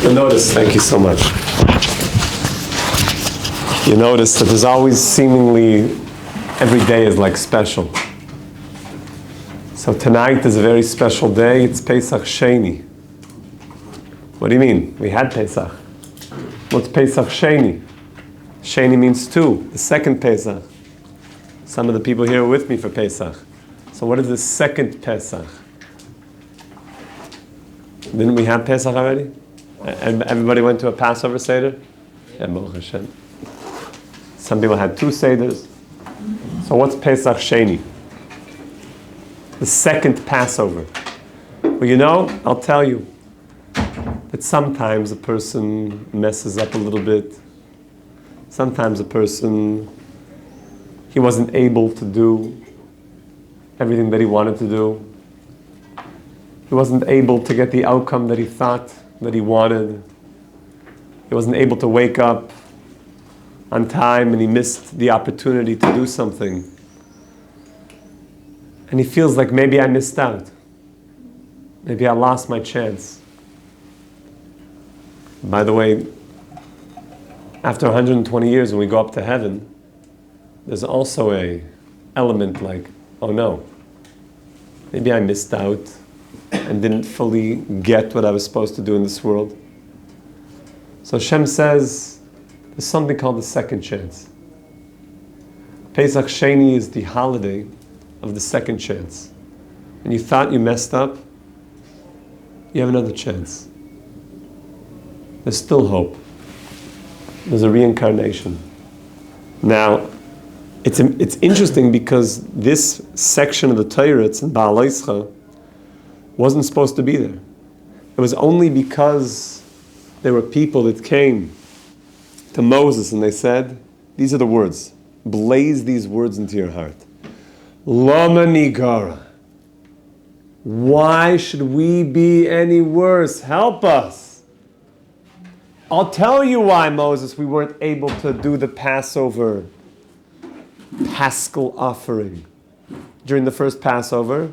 You'll notice, thank you so much. You notice that there's always seemingly, every day is like special. So tonight is a very special day. It's Pesach Sheni. What do you mean? We had Pesach. What's Pesach Sheni? Sheni means two, the second Pesach. Some of the people here are with me for Pesach. So what is the second Pesach? Didn't we have Pesach already? Everybody went to a Passover Seder? Yeah, Baruch Hashem. Some people had two Seders. So what's Pesach Sheni? The second Passover. Well, you know, I'll tell you that sometimes a person messes up a little bit. Sometimes a person, he wasn't able to do everything that he wanted to do. He wasn't able to get the outcome that he thought that he wanted. He wasn't able to wake up on time and he missed the opportunity to do something. And he feels like maybe I missed out. Maybe I lost my chance. By the way, after 120 years when we go up to heaven, there's also a element like, oh no, maybe I missed out and didn't fully get what I was supposed to do in this world. So Hashem says, there's something called the second chance. Pesach Sheni is the holiday of the second chance. When you thought you messed up, you have another chance. There's still hope. There's a reincarnation. Now, it's interesting because this section of the Torah, it's in Baal Yischa, wasn't supposed to be there. It was only because there were people that came to Moses and they said, these are the words, blaze these words into your heart. Lama nigara. Why should we be any worse? Help us. I'll tell you why, Moses, we weren't able to do the Passover Paschal offering. During the first Passover,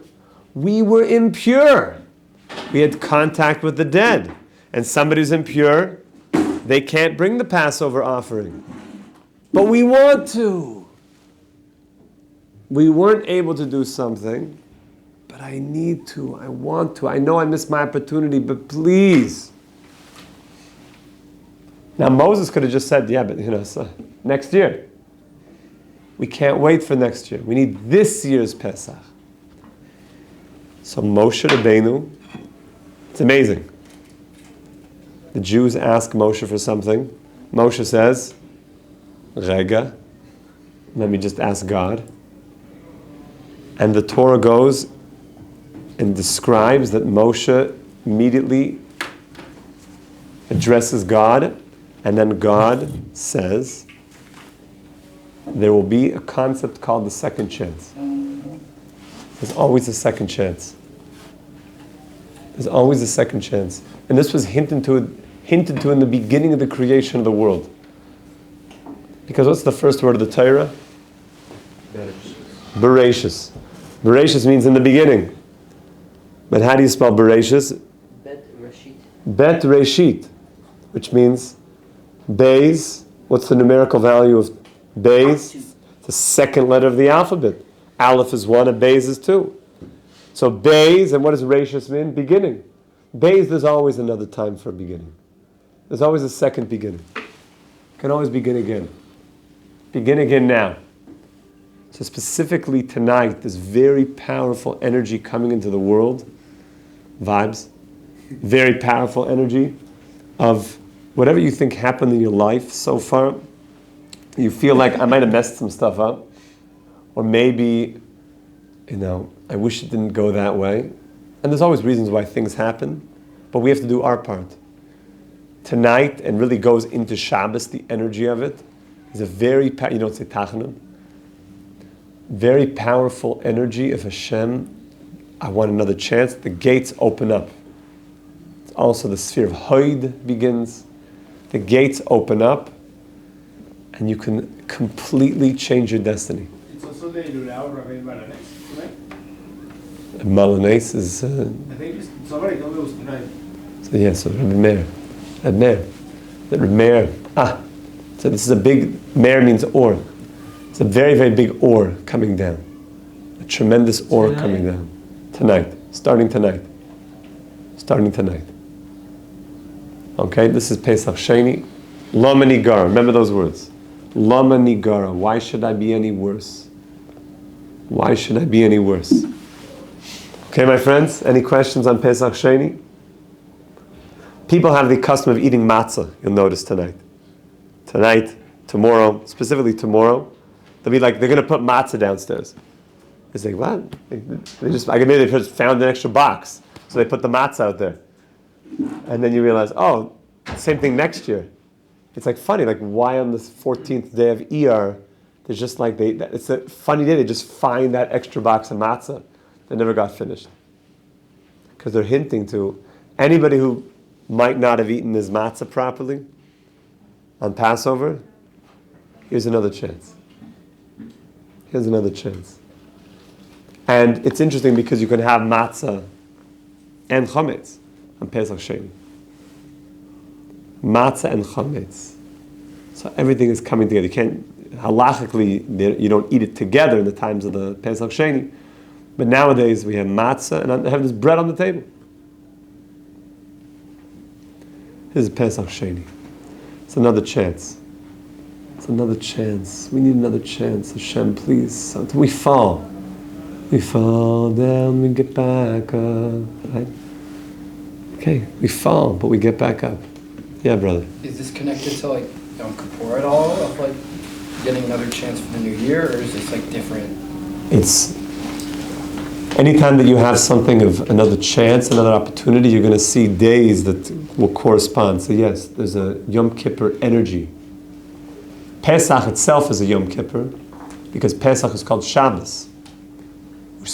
we were impure. We had contact with the dead. And somebody who's impure, they can't bring the Passover offering. But we want to. We weren't able to do something, but I need to, I want to. I know I missed my opportunity, but please. Now Moses could have just said, yeah, but so next year. We can't wait for next year. We need this year's Pesach. So Moshe Rabbeinu, it's amazing. The Jews ask Moshe for something. Moshe says, Rega, let me just ask God. And the Torah goes and describes that Moshe immediately addresses God, and then God says, there will be a concept called the second chance. There's always a second chance. There's always a second chance. And this was hinted to in the beginning of the creation of the world. Because what's the first word of the Torah? Bereshis. Bereshis means in the beginning. But how do you spell Bereshis? Bet Rashid. Bet Reshit, which means Beis. What's the numerical value of Beis? It's the second letter of the alphabet. Aleph is 1 and Beis is 2. So Beis, and what does Reshis mean? Beginning. Beis, there's always another time for a beginning. There's always a second beginning. Can always begin again. Begin again now. So specifically tonight, this very powerful energy coming into the world, vibes, very powerful energy of whatever you think happened in your life so far. You feel like I might have messed some stuff up, or maybe, I wish it didn't go that way. And there's always reasons why things happen, but we have to do our part. Tonight, and really goes into Shabbos, the energy of it, is a very, you don't say Tachanun, very powerful energy of Hashem. I want another chance. The gates open up. It's also the sphere of Hoid begins. The gates open up, and you can completely change your destiny. It's also the Lulao Rabbi Malanés, right? Malanés is... I think somebody told me it was tonight. So Rabbi Meir. A mer. The mer. So this is a big, mer means ore. It's a very, very big ore coming down. A tremendous ore coming down. Tonight. Starting tonight. Okay, this is Pesach Sheni. Lama nigara. Remember those words. Lama nigara. Why should I be any worse? Why should I be any worse? Okay, my friends, any questions on Pesach Sheni? People have the custom of eating matzah, you'll notice tonight. Tonight, tomorrow, specifically tomorrow, they're going to put matzah downstairs. They say, what? Maybe they just found an extra box, so they put the matzah out there. And then you realize, same thing next year. It's funny, why on the 14th day of Iyar, there's just it's a funny day, they just find that extra box of matzah that never got finished. Because they're hinting to anybody who might not have eaten his matzah properly on Passover, here's another chance. And it's interesting because you can have matzah and chametz on Pesach Sheni. Matzah and chametz. So everything is coming together. You can't, halachically, you don't eat it together in the times of the Pesach Sheni. But nowadays we have matzah and I have this bread on the table. This is Pesach Sheni. It's another chance. We need another chance. Hashem, please. Until we fall. We fall down, we get back up. Right? Okay, we fall, but we get back up. Yeah, brother. Is this connected to Yom Kippur at all? Of getting another chance for the new year, or is this different? It's anytime that you have something of another chance, another opportunity, you're going to see days that will correspond. So yes, there's a Yom Kippur energy. Pesach itself is a Yom Kippur because Pesach is called Shabbos. You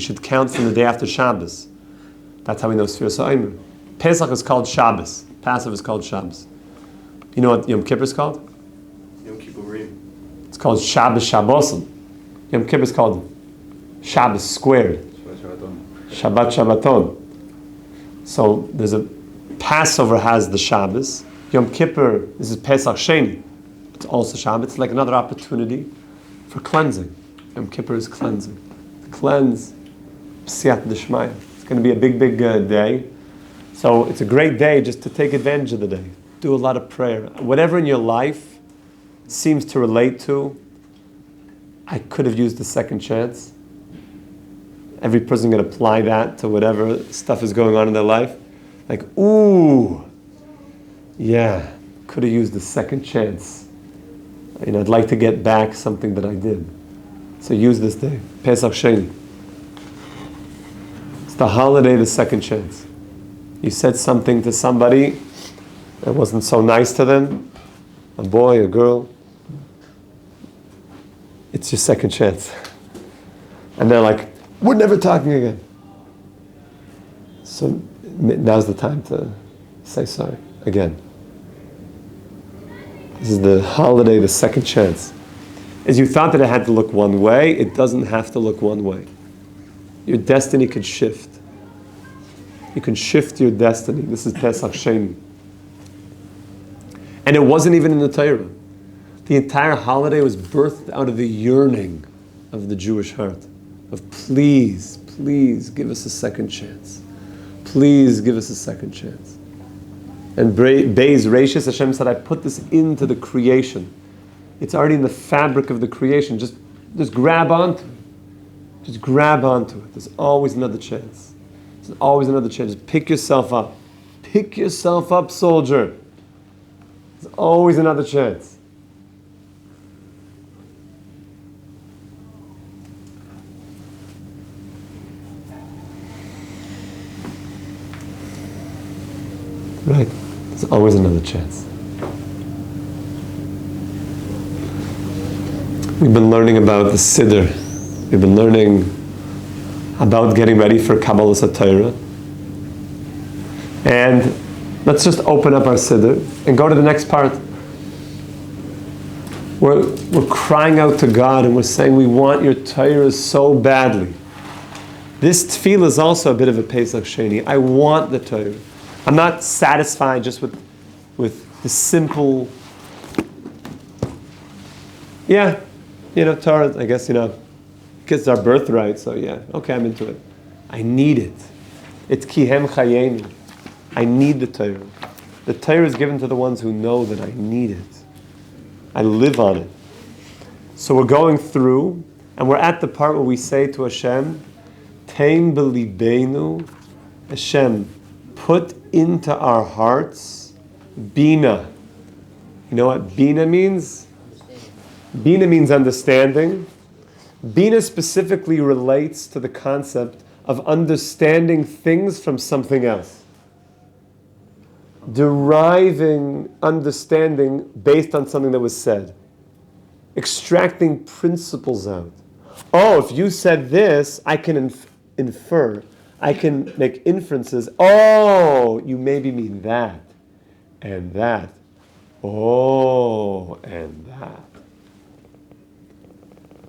should count from the day after Shabbos. That's how we know Sfiras HaOmer. Pesach is called Shabbos. Passover is called Shabbos. You know what Yom Kippur is called? Yom Kippurim. It's called Shabbos Shabbosim. Yom Kippur is called Shabbos squared. Shabbat Shabbaton. So there's a Passover has the Shabbos. Yom Kippur, this is Pesach Sheni. It's also Shabbos. It's like another opportunity for cleansing. Yom Kippur is cleansing. Cleanse, P'siyat D'Shmaya. It's going to be a big, big day. So it's a great day just to take advantage of the day. Do a lot of prayer. Whatever in your life seems to relate to, I could have used a second chance. Every person can apply that to whatever stuff is going on in their life. Yeah, could have used a second chance. I'd like to get back something that I did. So use this day, Pesach Sheni. It's the holiday, the second chance. You said something to somebody that wasn't so nice to them, a boy, a girl. It's your second chance. And they're like, we're never talking again. So now's the time to say sorry again. This is the holiday, the second chance. As you thought that it had to look one way, it doesn't have to look one way. Your destiny could shift. You can shift your destiny. This is Pesach Sheni. And it wasn't even in the Torah. The entire holiday was birthed out of the yearning of the Jewish heart. Of please, please give us a second chance. Please give us a second chance. And Beis Reishis, Hashem said, I put this into the creation. It's already in the fabric of the creation. Just grab onto it. Just grab onto it. There's always another chance. There's always another chance. Just pick yourself up. Pick yourself up, soldier. There's always another chance. Right. There's always another chance. We've been learning about the Siddur. We've been learning about getting ready for Kabbalas HaTorah. And let's just open up our Siddur and go to the next part. We're crying out to God and we're saying we want your Torah so badly. This tefillah is also a bit of a Pesach Sheni. I want the Torah. I'm not satisfied just with the simple, Torah, I guess, it's our birthright, so okay, I'm into it. I need it. It's kihem chayeni. I need the Torah. The Torah is given to the ones who know that I need it. I live on it. So we're going through, and we're at the part where we say to Hashem, Tein b'libeinu, Hashem, put into our hearts Bina. You know what Bina means? Bina means understanding. Bina specifically relates to the concept of understanding things from something else. Deriving understanding based on something that was said. Extracting principles out. Oh, if you said this, I can infer. I can make inferences. Oh, you maybe mean that. And that. Oh, and that.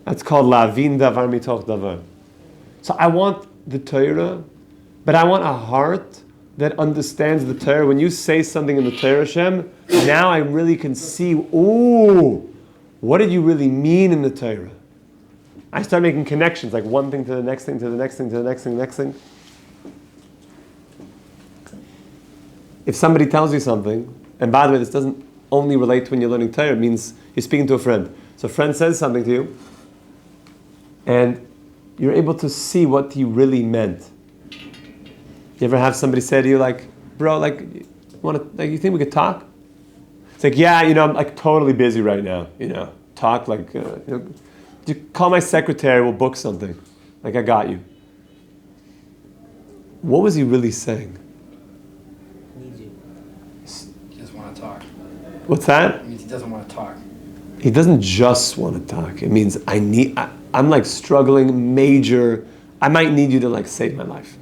That's called lavin davar mitoch davar. So I want the Torah, but I want a heart that understands the Torah. When you say something in the Torah, Hashem, now I really can see, what did you really mean in the Torah? I start making connections, like one thing to the next thing, to the next thing, to the next thing, the next thing. If somebody tells you something, and by the way, this doesn't only relate to when you're learning Torah, it means you're speaking to a friend. So a friend says something to you, and you're able to see what he really meant. You ever have somebody say to you, like, bro, you think we could talk? It's like, I'm like totally busy right now, talk you call my secretary, we'll book something. Like, I got you. What was he really saying? Needs you. He doesn't want to talk. What's that? It means he doesn't want to talk. He doesn't just want to talk. It means I'm like struggling major. I might need you to like save my life.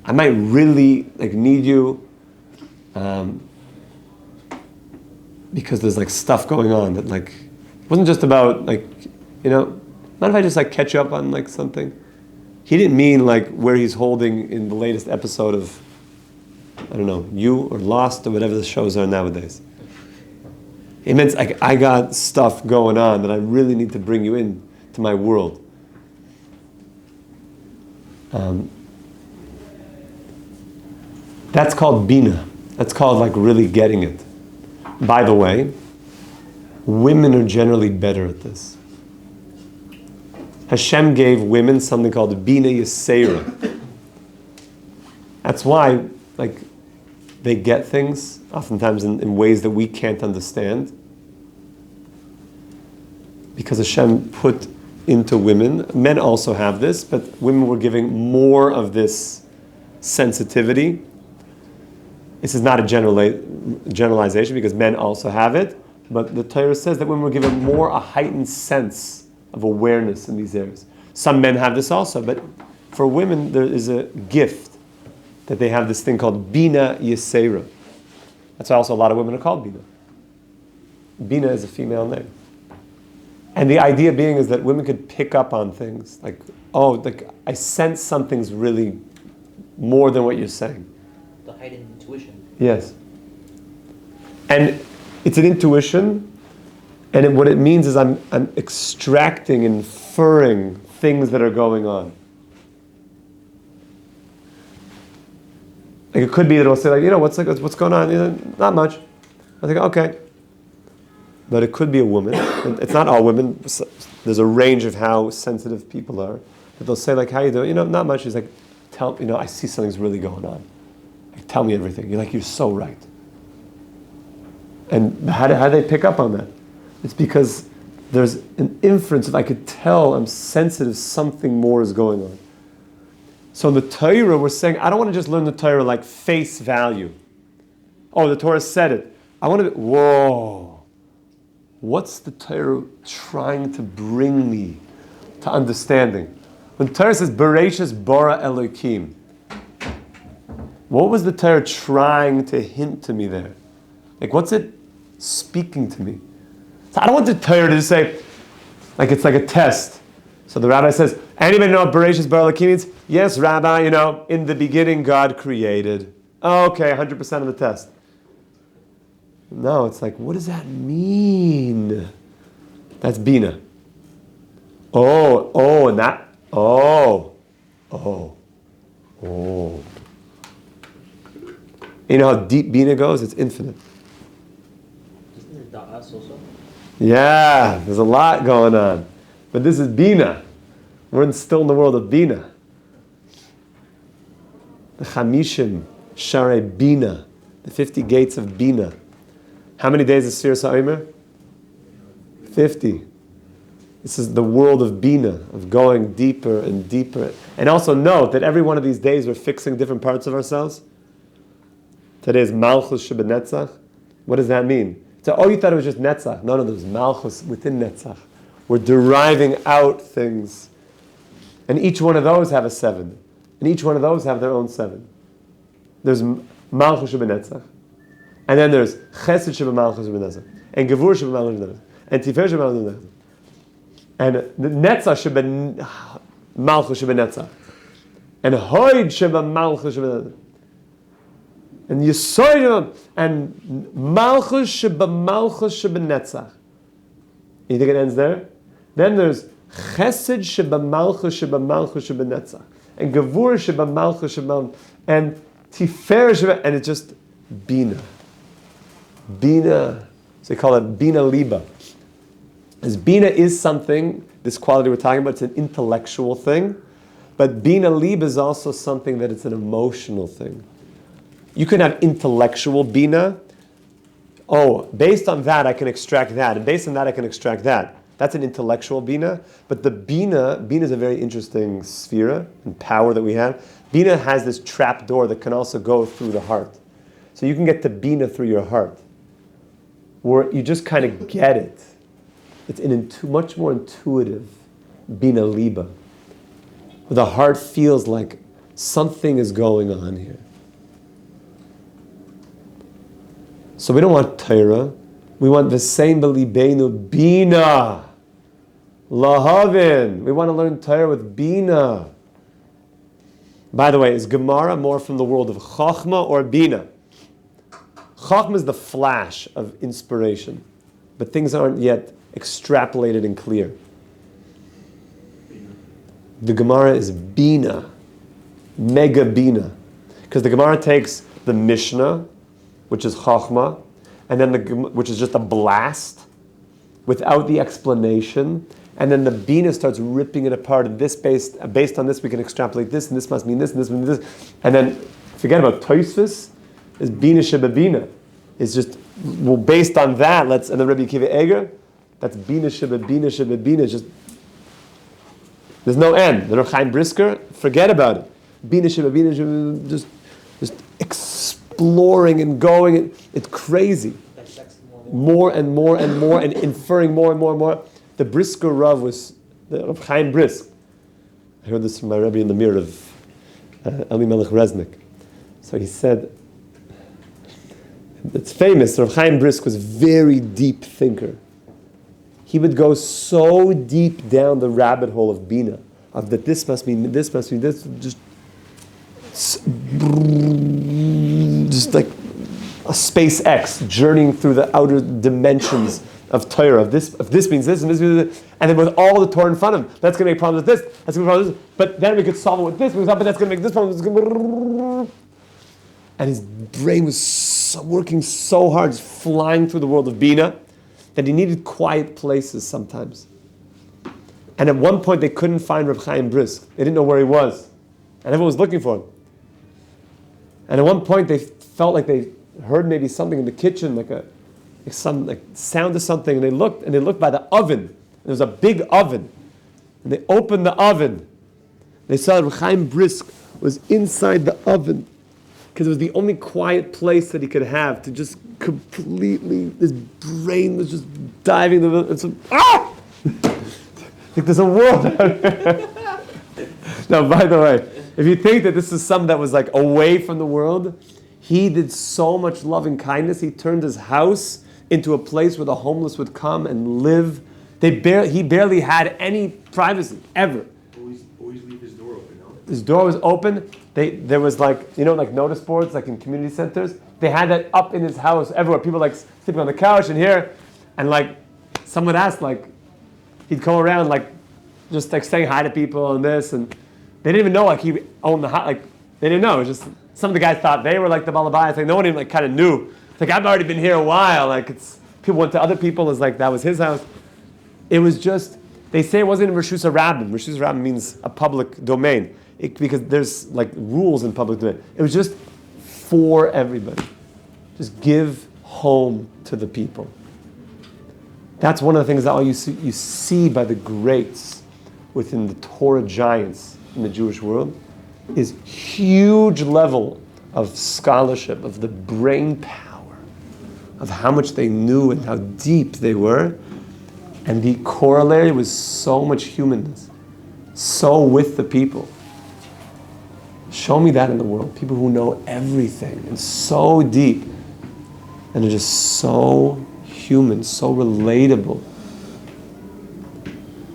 I might really like need you because there's like stuff going on that like it wasn't just about like, not if I just like catch up on like something. He didn't mean like where he's holding in the latest episode of, I don't know, You or Lost or whatever the shows are nowadays. It meant like I got stuff going on that I really need to bring you in to my world. That's called Bina. That's called like really getting it. By the way, women are generally better at this. Hashem gave women something called Bina Yisera. That's why, like, they get things, oftentimes in ways that we can't understand. Because Hashem put into women, men also have this, but women were giving more of this sensitivity. This is not a generalization because men also have it, but the Torah says that women were given more a heightened sense of awareness in these areas. Some men have this also, but for women there is a gift that they have this thing called Bina Yisera. That's why also a lot of women are called Bina. Bina is a female name. And the idea being is that women could pick up on things, like I sense something's really more than what you're saying. The heightened intuition. Yes. And it's an intuition, and what it means is I'm extracting, inferring things that are going on. Like it could be that it'll say what's going on? Not much. I think, okay. But it could be a woman. It's not all women. There's a range of how sensitive people are. But they'll say like, how you doing? Not much. He's like, I see something's really going on. Like, tell me everything. You're so right. And how do they pick up on that? It's because there's an inference. If I could tell, I'm sensitive, something more is going on. So in the Torah, we're saying, I don't want to just learn the Torah like face value. Oh, the Torah said it. I want to be, whoa. What's the Torah trying to bring me to understanding? When Torah says, Bereshis bara Elokim, what was the Torah trying to hint to me there? Like, what's it speaking to me? So I don't want the Torah to just say, like it's like a test. So the rabbi says, anybody know what Bereshis bara Elokim means? Yes, Rabbi, in the beginning God created. Oh, okay, 100% of the test. No, it's like, what does that mean? That's Bina. And that, oh. You know how deep Bina goes? It's infinite. Isn't it Da'as also? Yeah, there's a lot going on. But this is Bina. We're still in the world of Bina. The Chamishim, Share Bina, the 50 gates of Bina. How many days is Sir Sa'imer? 50. This is the world of Bina, of going deeper and deeper. And also note that every one of these days we're fixing different parts of ourselves. Today is Malchus Shebenetzach. What does that mean? So, you thought it was just Netzach. No, there's Malchus within Netzach. We're deriving out things. And each one of those have a 7. And each one of those have their own 7. There's Malchus Shebenetzach. And then there's Chesed Shebemalchus Shebenetzach. And Gevur Shebemalchus Shebenetzach. And Tifer Shebemalchus Shebenetzach. And the Netzach Shebemalchus Shebenetzach. And Hoid Shebemalchus Shebenetzach. And Yisoid and Malchus Shebemalchus Shebenetzach. You think it ends there? Then there's Chesed Shebemalchus Shebemalchus Shebenetzach. And Gevur Shebemalchus Shebemalchus. And Tifer Shebe, and it's just Bina. Bina. So they call it Bina Liba. As Bina is something, this quality we're talking about, it's an intellectual thing. But Bina Liba is also something that it's an emotional thing. You can have intellectual Bina. Based on that, I can extract that. And based on that, I can extract that. That's an intellectual Bina. But the Bina is a very interesting sphere and power that we have. Bina has this trap door that can also go through the heart. So you can get to Bina through your heart, where you just kind of get it. It's much more intuitive Bina Liba, where the heart feels like something is going on here. So we don't want Torah. We want the same B'libeinu Bina. Lahavin. We want to learn Torah with Bina. By the way, is Gemara more from the world of Chachma or Bina? Chachma is the flash of inspiration, but things aren't yet extrapolated and clear. The Gemara is Bina. Mega Bina. Because the Gemara takes the Mishnah, which is Chachma, and then which is just a blast, without the explanation, and then the Bina starts ripping it apart, and this based on this we can extrapolate this, and this must mean this, and this must mean this, and then forget about Tosfos, is Bina Sheba Bina. It's just, based on that, and then Rabbi Akiva Eger, that's Bina Sheba Bina Sheba Bina, it's just, there's no end. The Rav Chaim Brisker, forget about it. Bina Sheba Bina Sheba, just exploring and going, it's crazy. More and more and more, and inferring more and more and more. The Brisker Rav was the Rav Chaim Brisk. I heard this from my Rebbe in the mirror of Eli Melech Reznik. So he said, it's famous, Rav Chaim Brisk was a very deep thinker. He would go so deep down the rabbit hole of Bina, of that this must mean this, just like a SpaceX journeying through the outer dimensions of Torah. If this means this, and this means this, and then with all the Torah in front of him, that's going to make problems with this, that's going to make problems with this, but then we could solve it with this, but that's going to make this problem. And his brain was working so hard, just flying through the world of Bina, that he needed quiet places sometimes. And at one point they couldn't find Reb Chaim Brisk. They didn't know where he was. And everyone was looking for him. And at one point they felt like they heard maybe something in the kitchen, like some sound of something, and they looked by the oven. There was a big oven. And they opened the oven. They saw Reb Chaim Brisk was inside the oven, because it was the only quiet place that he could have to just completely, his brain was just diving into like there's a world out there. Now, by the way, if you think that this is something that was like away from the world, he did so much loving kindness. He turned his house into a place where the homeless would come and live. He barely had any privacy, ever. Always leave his door open, no? His door was open. There was like, like notice boards, like in community centers. They had that up in his house everywhere. People like sleeping on the couch and here, and like someone asked, like he'd go around like just like saying hi to people and this, and they didn't even know like he owned the house. Like they didn't know. It was just some of the guys thought they were like the balabayas. Like no one even like kind of knew. It's like I've already been here a while. Like people went to other people as like that was his house. It was just. They say it wasn't in Reshus HaRabim. Reshus HaRabim means a public domain because there's like rules in public domain. It was just for everybody. Just give home to the people. That's one of the things that you see by the greats within the Torah giants in the Jewish world is huge level of scholarship, of the brain power, of how much they knew and how deep they were. And the corollary was so much humanness, so with the people. Show me that in the world. People who know everything and so deep and are just so human, so relatable.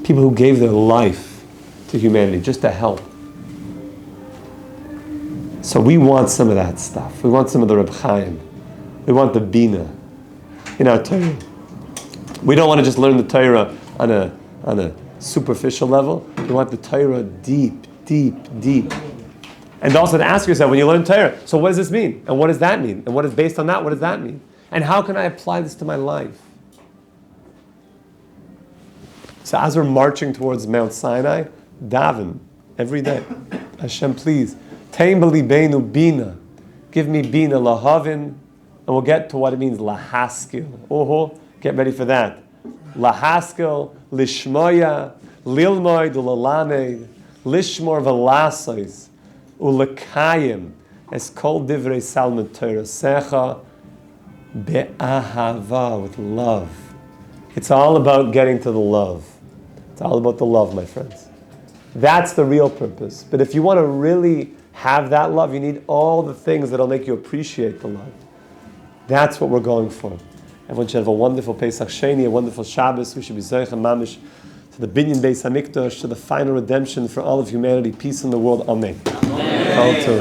People who gave their life to humanity just to help. So we want some of that stuff. We want some of the Reb Chaim. We want the Bina in our Torah. We don't want to just learn the Torah on a superficial level. We want the Torah deep, deep, deep. And also to ask yourself, when you learn Torah, so what does this mean? And what does that mean? And what is based on that? What does that mean? And how can I apply this to my life? So as we're marching towards Mount Sinai, daven every day. Hashem, please, tein b'libeinu bina. Give me bina lahavin, and we'll get to what it means lahaskil. Get ready for that. Lahaskil, lishmoya, lilmoid, ulalamed, lishmor velasais, ulekayim, es kol divrei salmon Torah secha, be'ahava, with love. It's all about getting to the love. It's all about the love, my friends. That's the real purpose. But if you want to really have that love, you need all the things that'll make you appreciate the love. That's what we're going for. Everyone should have a wonderful Pesach Sheni, a wonderful Shabbos. We should be Zoich and Mamish to the Binyan Beis HaMikdash, to the final redemption for all of humanity. Peace in the world. Amen. Amen.